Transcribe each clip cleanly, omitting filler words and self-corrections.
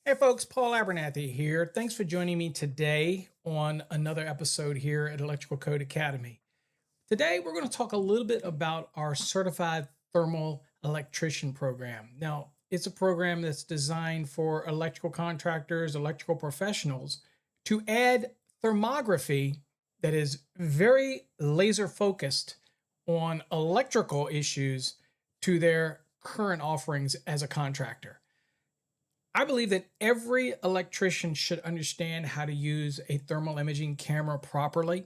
Hey folks, Paul Abernathy here. Thanks for joining me today on another episode here at Electrical Code Academy. Today we're going to talk a little bit about our Certified Thermal Electrician program. Now, it's a program that's designed for electrical contractors, electrical professionals to add thermography that is very laser focused on electrical issues to their current offerings as a contractor. I believe that every electrician should understand how to use a thermal imaging camera properly.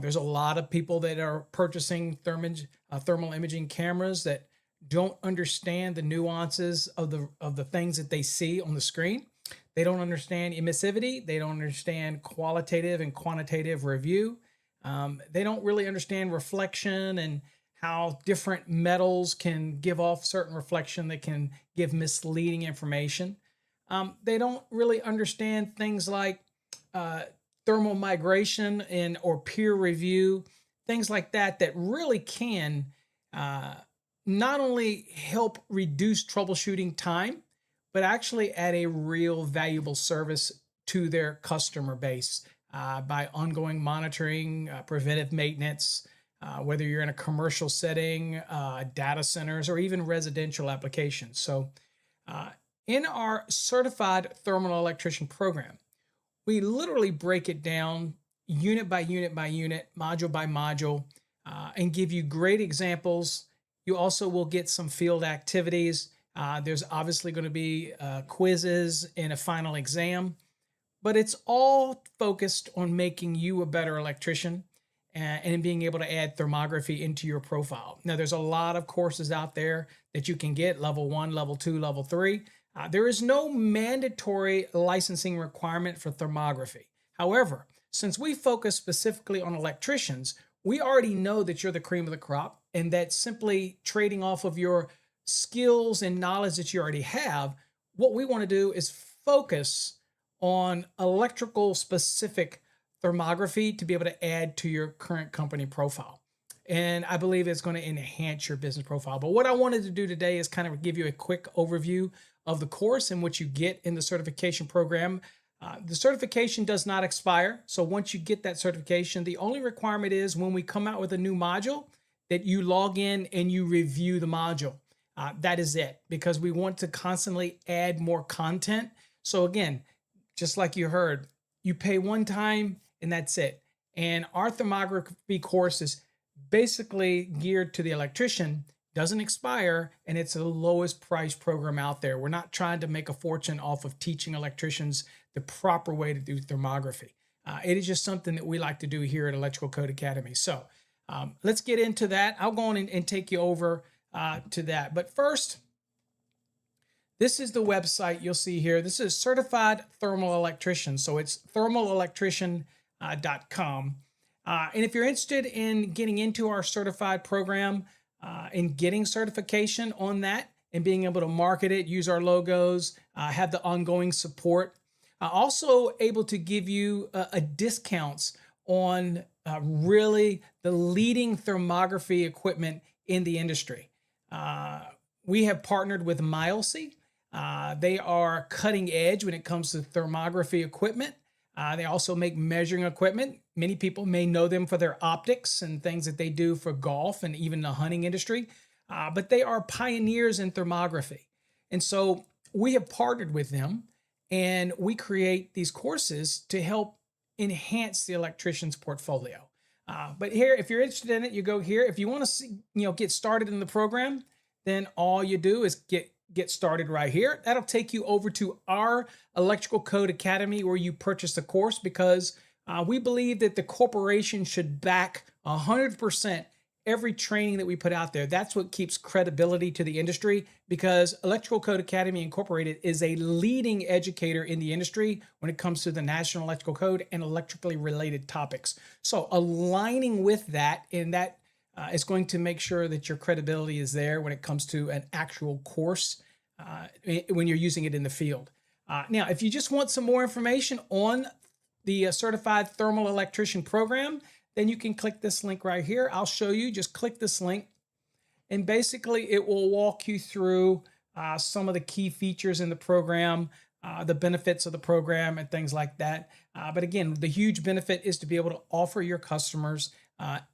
There's a lot of people that are purchasing thermal imaging cameras that don't understand the nuances of the things that they see on the screen. They don't understand emissivity. They don't understand qualitative and quantitative review. They don't really understand reflection and how different metals can give off certain reflection that can give misleading information. They don't really understand things like thermal migration and or peer review, things like that that really can not only help reduce troubleshooting time, but actually add a real valuable service to their customer base by ongoing monitoring, preventive maintenance, whether you're in a commercial setting, data centers, or even residential applications. So in our Certified Thermal Electrician program, we literally break it down unit by unit by unit, module by module, and give you great examples. You also will get some field activities. There's obviously going to be quizzes and a final exam, but it's all focused on making you a better electrician and being able to add thermography into your profile. Now, there's a lot of courses out there that you can get, level 1, level 2, level 3. There is no mandatory licensing requirement for thermography. However, since we focus specifically on electricians, we already know that you're the cream of the crop and that simply trading off of your skills and knowledge that you already have, what we want to do is focus on electrical specific thermography to be able to add to your current company profile. And I believe it's going to enhance your business profile. But what I wanted to do today is kind of give you a quick overview of the course and what you get in the certification program. The certification does not expire. So once you get that certification, the only requirement is when we come out with a new module that you log in and you review the module. That is it, because we want to constantly add more content. So again, just like you heard, you pay one time and that's it. And our thermography course is basically geared to the electrician, doesn't expire, and it's the lowest price program out there. We're not trying to make a fortune off of teaching electricians the proper way to do thermography. It is just something that we like to do here at Electrical Code Academy. So let's get into that. I'll go on and take you over to that. But first, this is the website you'll see here. This is Certified Thermal Electrician. So it's thermalelectrician.com. And if you're interested in getting into our certified program and getting certification on that and being able to market it, use our logos, have the ongoing support, also able to give you a discounts on really the leading thermography equipment in the industry. We have partnered with Mileseey. They are cutting edge when it comes to thermography equipment. They also make measuring equipment. Many people may know them for their optics and things that they do for golf and even the hunting industry, but they are pioneers in thermography. And so we have partnered with them and we create these courses to help enhance the electrician's portfolio. But here, if you're interested in it, you go here. If you want to see, get started in the program, then all you do is get started right here. That'll take you over to our Electrical Code Academy where you purchase the course, because we believe that the corporation should back 100% every training that we put out there. That's what keeps credibility to the industry, because Electrical Code Academy Incorporated is a leading educator in the industry when it comes to the National Electrical Code and electrically related topics. So aligning with that, and that is going to make sure that your credibility is there when it comes to an actual course when you're using it in the field. Now, if you just want some more information on the Certified Thermal Electrician program, then you can click this link right here. I'll show you. Just click this link, and basically it will walk you through some of the key features in the program. the benefits of the program and things like that. But again, the huge benefit is to be able to offer your customers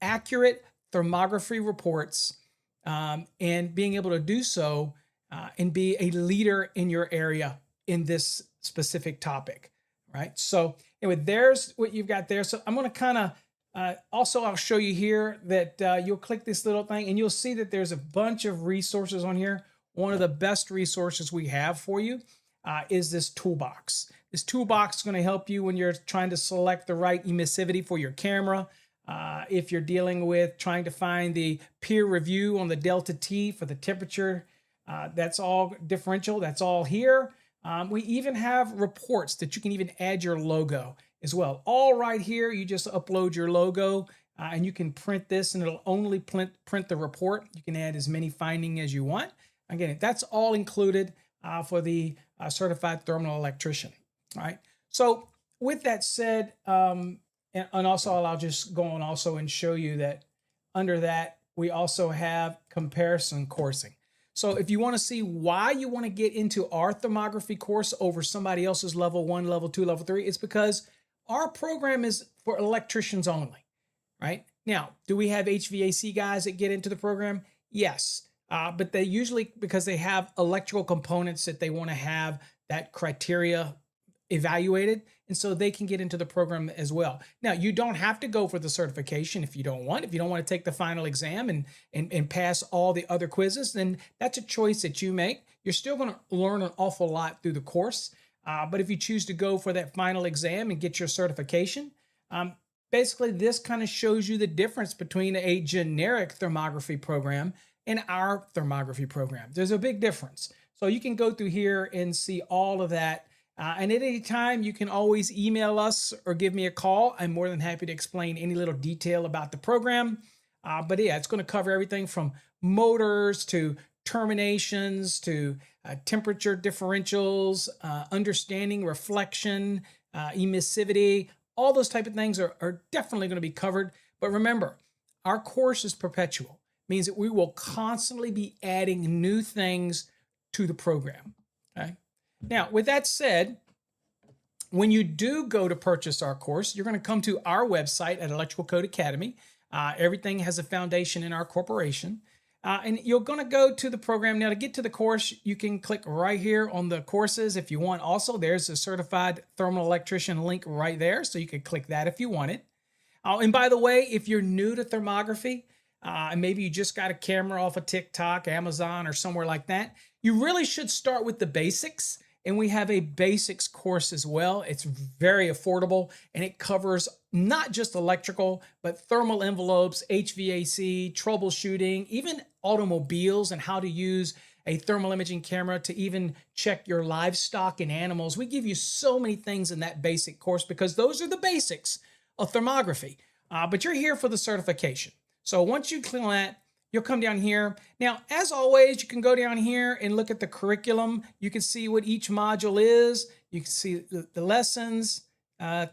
accurate thermography reports, and being able to do so and be a leader in your area in this specific topic, right? So anyway, there's what you've got there. So I'm going to kind of also, I'll show you here that you'll click this little thing and you'll see that there's a bunch of resources on here. One of the best resources we have for you is this toolbox. This toolbox is going to help you when you're trying to select the right emissivity for your camera. If you're dealing with trying to find the peer review on the delta T for the temperature, that's all differential. That's all here. We even have reports that you can even add your logo as well. All right here, you just upload your logo and you can print this and it'll only print the report. You can add as many findings as you want. Again, that's all included for the certified thermal electrician. All right. So with that said, and also I'll just go on also and show you that under that, we also have comparison coursing. So if you want to see why you want to get into our thermography course over somebody else's level 1, level 2, level 3, it's because our program is for electricians only, right? Now, do we have HVAC guys that get into the program? Yes, but they usually, because they have electrical components that they want to have that criteria evaluated, and so they can get into the program as well. Now, you don't have to go for the certification if you don't want. If you don't want to take the final exam and pass all the other quizzes, then that's a choice that you make. You're still going to learn an awful lot through the course. But if you choose to go for that final exam and get your certification, basically this kind of shows you the difference between a generic thermography program and our thermography program. There's a big difference. So you can go through here and see all of that. And at any time, you can always email us or give me a call. I'm more than happy to explain any little detail about the program. But yeah, it's going to cover everything from motors to terminations to temperature differentials, understanding reflection, emissivity. All those type of things are definitely going to be covered. But remember, our course is perpetual. It means that we will constantly be adding new things to the program. Okay. Now, with that said, when you do go to purchase our course, you're going to come to our website at Electrical Code Academy. Everything has a foundation in our corporation. And you're going to go to the program. Now, to get to the course, you can click right here on the courses if you want. Also, there's a certified thermal electrician link right there, so you can click that if you want it. And by the way, if you're new to thermography, and maybe you just got a camera off of TikTok, Amazon, or somewhere like that, you really should start with the basics. And we have a basics course as well. It's very affordable and it covers not just electrical, but thermal envelopes, HVAC, troubleshooting, even automobiles and how to use a thermal imaging camera to even check your livestock and animals. We give you so many things in that basic course because those are the basics of thermography. But you're here for the certification. So once you click on that, you'll come down here. Now, as always, you can go down here and look at the curriculum. You can see what each module is. You can see the lessons,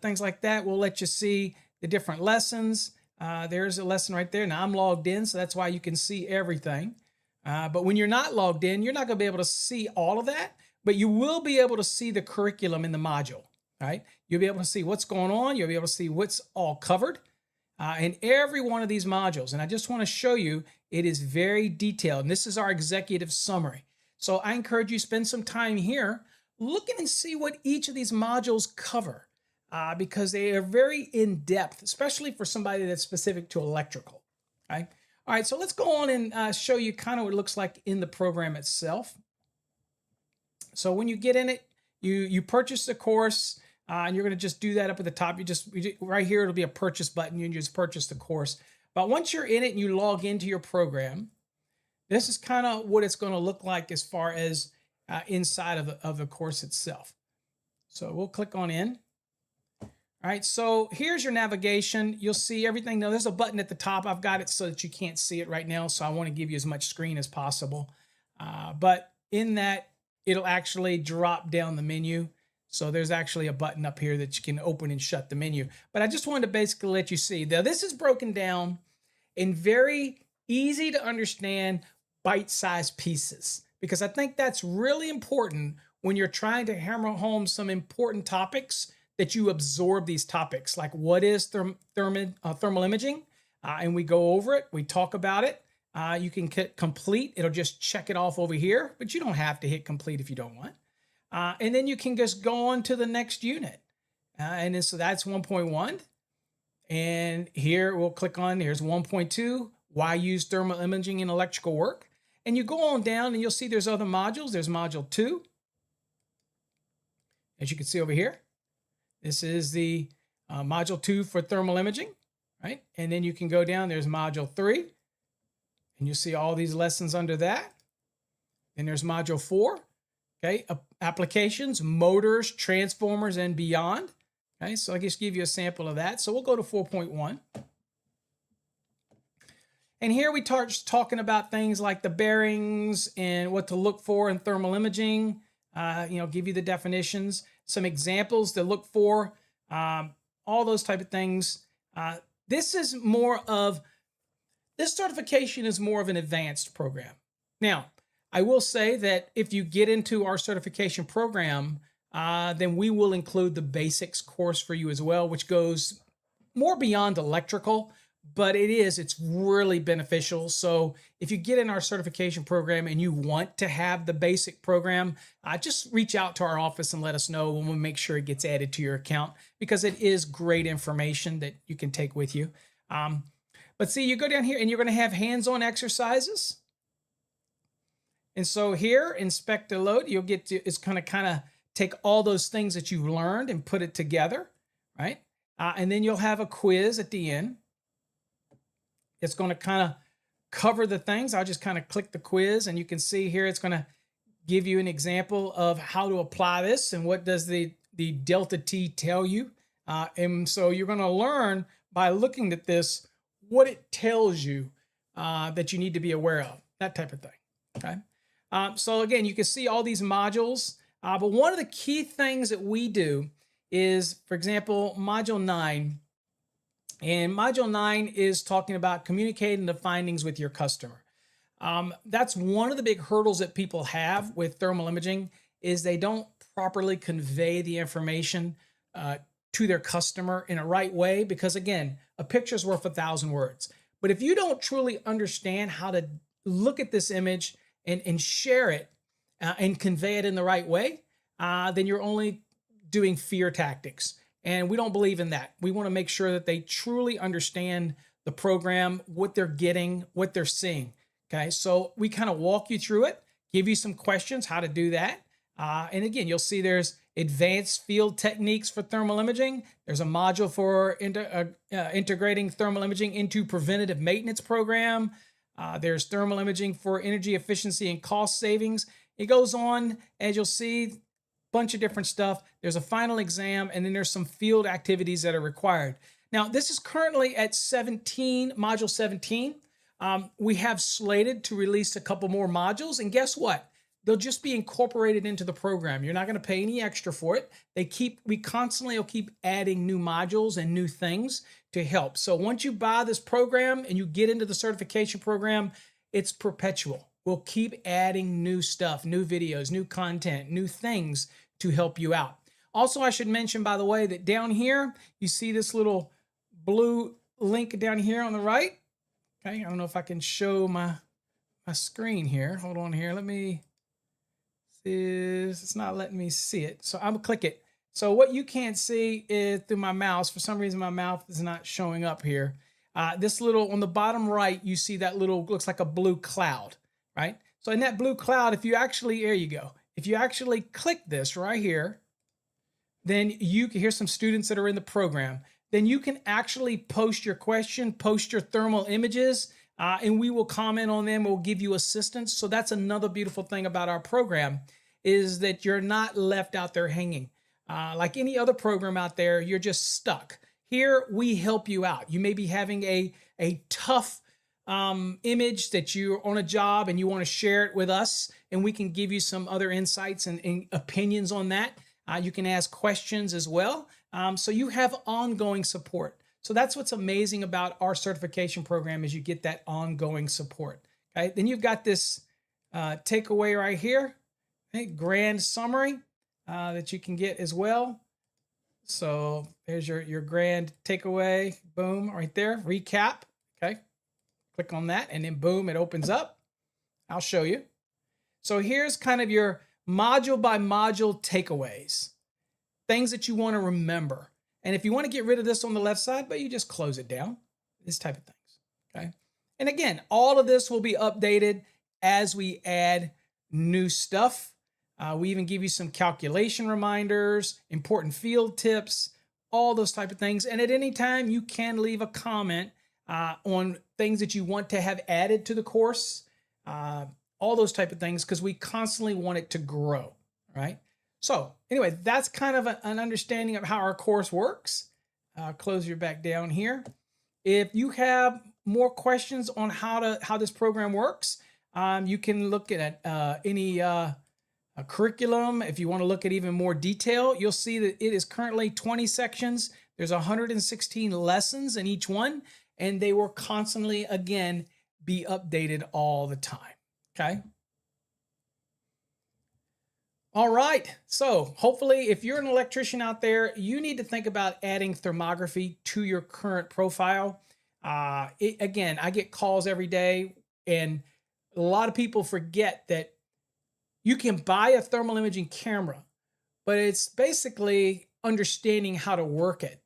things like that. We'll let you see the different lessons. There's a lesson right there. Now, I'm logged in, so that's why you can see everything. But when you're not logged in, you're not going to be able to see all of that, but you will be able to see the curriculum in the module, right? You'll be able to see what's going on. You'll be able to see what's all covered. In every one of these modules. And I just want to show you, it is very detailed. And this is our executive summary. So I encourage you to spend some time here looking and see what each of these modules cover because they are very in-depth, especially for somebody that's specific to electrical. Okay? All right, so let's go on and show you kind of what it looks like in the program itself. So when you get in it, you purchase the course. And you're going to just do that up at the top. Right here, it'll be a purchase button. You can just purchase the course. But once you're in it and you log into your program, this is kind of what it's going to look like as far as inside of the course itself. So we'll click on in. All right, so here's your navigation. You'll see everything. Now, there's a button at the top. I've got it so that you can't see it right now, so I want to give you as much screen as possible. But in that, it'll actually drop down the menu. So there's actually a button up here that you can open and shut the menu. But I just wanted to basically let you see. Now, this is broken down in very easy to understand bite-sized pieces because I think that's really important when you're trying to hammer home some important topics that you absorb these topics, like what is thermal imaging? And we go over it, we talk about it. You can hit complete, it'll just check it off over here, but you don't have to hit complete if you don't want. And then you can just go on to the next unit. And then, so that's 1.1. And here we'll click on, here's 1.2, why use thermal imaging in electrical work? And you go on down and you'll see there's other modules. There's module 2. As you can see over here, this is the module 2 for thermal imaging, right? And then you can go down, there's module 3, and you'll see all these lessons under that. Then there's module 4, okay? Applications, motors, transformers, and beyond. Okay, so I just give you a sample of that. So we'll go to 4.1. And here we start talking about things like the bearings and what to look for in thermal imaging, give you the definitions, some examples to look for, all those type of things. This certification is more of an advanced program. Now, I will say that if you get into our certification program, then we will include the basics course for you as well, which goes more beyond electrical, but it's really beneficial. So if you get in our certification program and you want to have the basic program, just reach out to our office and let us know, and we'll make sure it gets added to your account, because it is great information that you can take with you. But see, you go down here and you're going to have hands-on exercises. And so here, inspect and load, you'll get to, it's going to kind of take all those things that you've learned and put it together, right? And then you'll have a quiz at the end. It's going to kind of cover the things. I'll just kind of click the quiz, and you can see here it's going to give you an example of how to apply this and what does the delta T tell you. And so you're going to learn by looking at this what it tells you that you need to be aware of, that type of thing, okay? So again, you can see all these modules. But one of the key things that we do is, for example, module 9. And module 9 is talking about communicating the findings with your customer. That's one of the big hurdles that people have with thermal imaging, is they don't properly convey the information to their customer in a right way, because again, a picture's worth 1,000 words. But if you don't truly understand how to look at this image and share it, and convey it in the right way, then you're only doing fear tactics. And we don't believe in that. We want to make sure that they truly understand the program, what they're getting, what they're seeing. Okay, so we kind of walk you through it, give you some questions, how to do that. And again, you'll see there's advanced field techniques for thermal imaging. There's a module for integrating thermal imaging into preventative maintenance program. There's thermal imaging for energy efficiency and cost savings. It goes on, as you'll see, a bunch of different stuff. There's a final exam, and then there's some field activities that are required. Now, this is currently at 17, module 17. We have slated to release a couple more modules, and guess what? They'll just be incorporated into the program. You're not going to pay any extra for it. We constantly will keep adding new modules and new things to help. So once you buy this program and you get into the certification program, it's perpetual. We'll keep adding new stuff, new videos, new content, new things to help you out. Also, I should mention, by the way, that down here, you see this little blue link down here on the right. Okay, I don't know if I can show my screen here. Hold on here. Let me see. It's not letting me see it. So I'm gonna click it. So what you can't see is through my mouse. For some reason, my mouth is not showing up here. This little, on the bottom right, you see that little, looks like a blue cloud, right? So in that blue cloud, if you actually, there you go. If you actually click this right here, then you can hear some students that are in the program. Then you can actually post your question, post your thermal images, and we will comment on them. We'll give you assistance. So that's another beautiful thing about our program, is that you're not left out there hanging. Like any other program out there, you're just stuck. Here, we help you out. You may be having a tough image that you're on a job and you want to share it with us, and we can give you some other insights and opinions on that. You can ask questions as well. So you have ongoing support. So that's what's amazing about our certification program, is you get that ongoing support. Okay, then you've got this takeaway right here. a grand summary that you can get as well. So there's your grand takeaway. Boom, right there. Recap. Okay. Click on that and then boom, it opens up. I'll show you. So here's kind of your module by module takeaways, things that you want to remember. And if you want to get rid of this on the left side, but you just close it down, this type of things. Okay. And again, all of this will be updated as we add new stuff. We even give you some calculation reminders, important field tips, all those type of things. And at any time, you can leave a comment on things that you want to have added to the course, all those type of things, because we constantly want it to grow, right? So anyway, that's kind of an understanding of how our course works. Close your back down here. If you have more questions on how this program works, you can look at any curriculum. If you want to look at even more detail, you'll see that it is currently 20 sections. There's 116 lessons in each one, and they will constantly, again, be updated all the time. Okay. All right. So hopefully, if you're an electrician out there, you need to think about adding thermography to your current profile. Again, I get calls every day, and a lot of people forget that you can buy a thermal imaging camera, but it's basically understanding how to work it.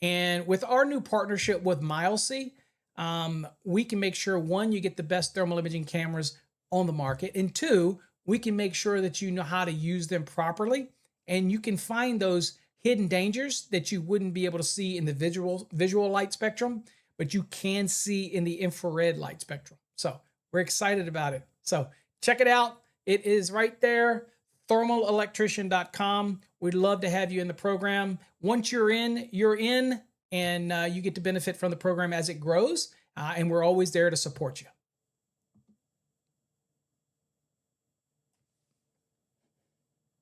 And with our new partnership with Mileseey, we can make sure, one, you get the best thermal imaging cameras on the market, and two, we can make sure that you know how to use them properly, and you can find those hidden dangers that you wouldn't be able to see in the visual light spectrum, but you can see in the infrared light spectrum. So we're excited about it. So check it out. It is right there, thermalelectrician.com. We'd love to have you in the program. Once you're in, and you get to benefit from the program as it grows, and we're always there to support you.